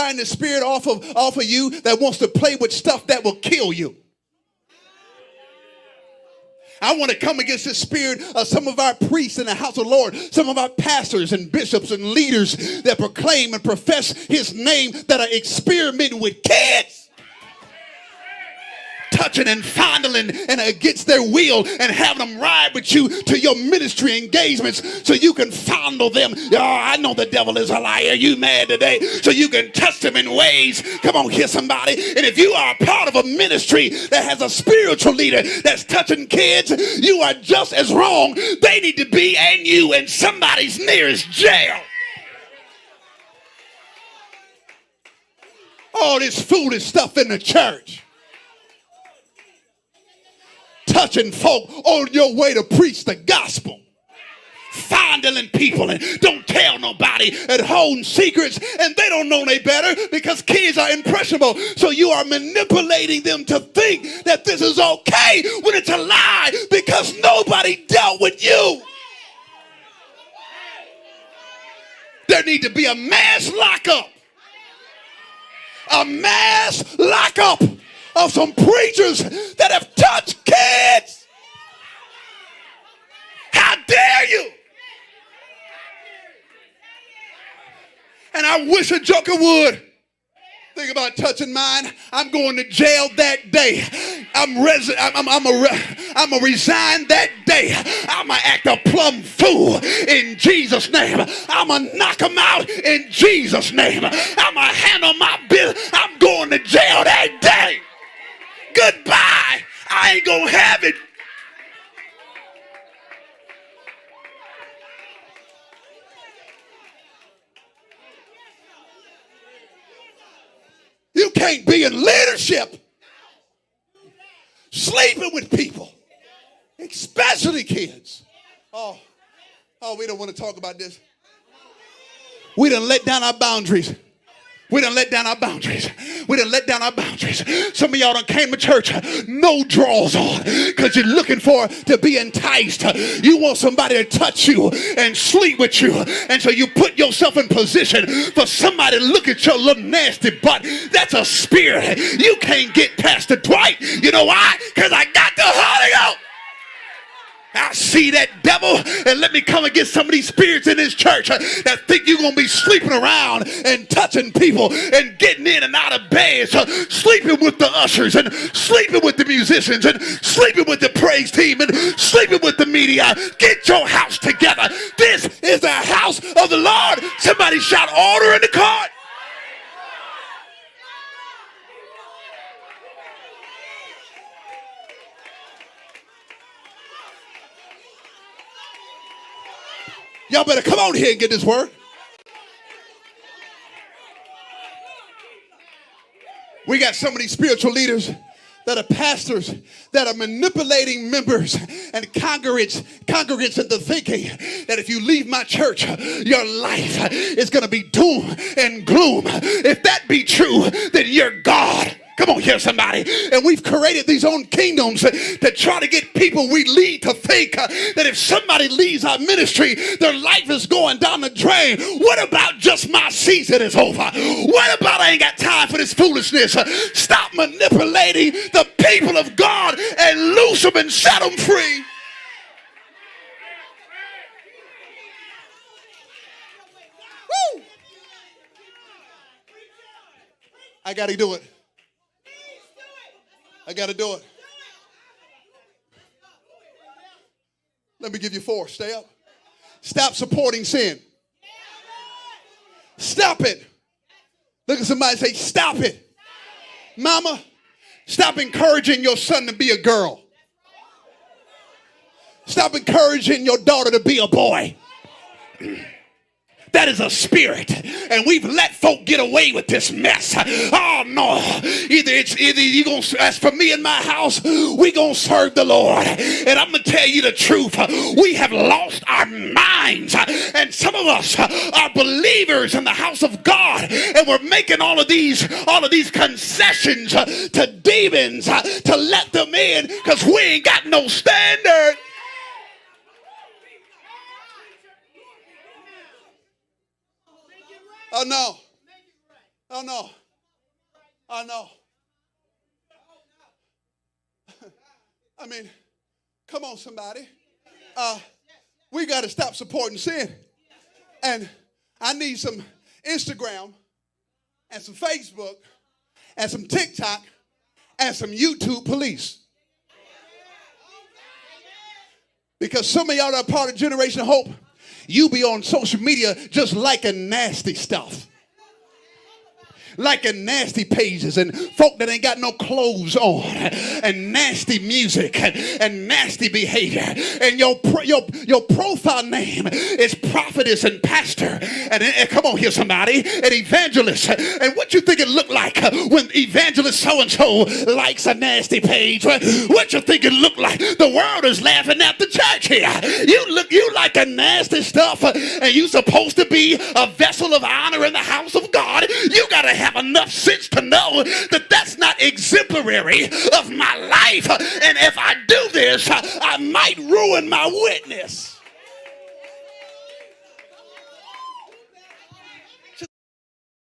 bind the spirit off of you that wants to play with stuff that will kill you. I want to come against the spirit of some of our priests in the house of the Lord, some of our pastors and bishops and leaders that proclaim and profess his name that are experimenting with kids. Touching and fondling and against their will and having them ride with you to your ministry engagements so you can fondle them. Oh, I know the devil is a liar. You mad today? So you can touch them in ways. Come on, hear somebody. And if you are a part of a ministry that has a spiritual leader that's touching kids, you are just as wrong. They need to be, and you, in somebody's nearest jail. All this foolish stuff in the church. Touching folk on your way to preach the gospel. Fondling people and don't tell nobody and holding secrets, and they don't know they better because kids are impressionable. So you are manipulating them to think that this is okay when it's a lie because nobody dealt with you. There need to be a mass lockup. A mass lockup of some preachers that have touched kids. How dare you? And I wish a joker would. Think about touching mine. I'm going to jail that day. I'm a resign that day. I'm going to act a plumb fool in Jesus' name. I'm going to knock them out in Jesus' name. I'm going to handle my business. I'm going to jail that day. Goodbye. I ain't gonna have it. You can't be in leadership sleeping with people, especially kids. Oh, we don't want to talk about this. We done let down our boundaries. We done let down our boundaries. We done let down our boundaries. Some of y'all done came to church, no drawers on, because you're looking for to be enticed. You want somebody to touch you and sleep with you. And so you put yourself in position for somebody to look at your little nasty butt. That's a spirit. You can't get past the Dwight. You know why? Because I got the Holy Ghost. I see that devil, and let me come against some of these spirits in this church that think you're going to be sleeping around and touching people and getting in and out of beds, sleeping with the ushers and sleeping with the musicians and sleeping with the praise team and sleeping with the media. Get your house together. This is the house of the Lord. Somebody shout order in the court. Y'all better come on here and get this word. We got some of these spiritual leaders that are pastors that are manipulating members and congregants into thinking that if you leave my church, your life is going to be doom and gloom. If that be true, then you're God. Come on here, somebody. And we've created these own kingdoms to try to get people we lead to think that if somebody leaves our ministry, their life is going down the drain. What about just my season is over? What about I ain't got time for this foolishness? Stop manipulating the people of God and loose them and set them free. Woo! I got to do it. I got to do it. Let me give you 4. Stay up. Stop supporting sin. Stop it. Look at somebody and say, stop it. Mama, stop encouraging your son to be a girl. Stop encouraging your daughter to be a boy. That is a spirit, and we've let folk get away with this mess. Oh no! Either you gonna, as for me and my house, we gonna serve the Lord. And I'm gonna tell you the truth: we have lost our minds, and some of us are believers in the house of God, and we're making all of these concessions to demons to let them in because we ain't got no standard. Oh no. Oh no. I know. I mean, come on, somebody. We got to stop supporting sin. And I need some Instagram and some Facebook and some TikTok and some YouTube police. Because some of y'all that are part of Generation Hope, you be on social media just liking nasty stuff. Liking nasty pages and folk that ain't got no clothes on and nasty music and nasty behavior. And your profile name is prophetess and pastor and come on here somebody, an evangelist. And what you think it look like when evangelist so-and-so likes a nasty page? What you think it look like? The world is laughing at the church here. You like a nasty stuff and you supposed to be a vessel of honor in the house of God. You gotta have enough sense to know that that's not exemplary of my life, and if I do this I might ruin my witness.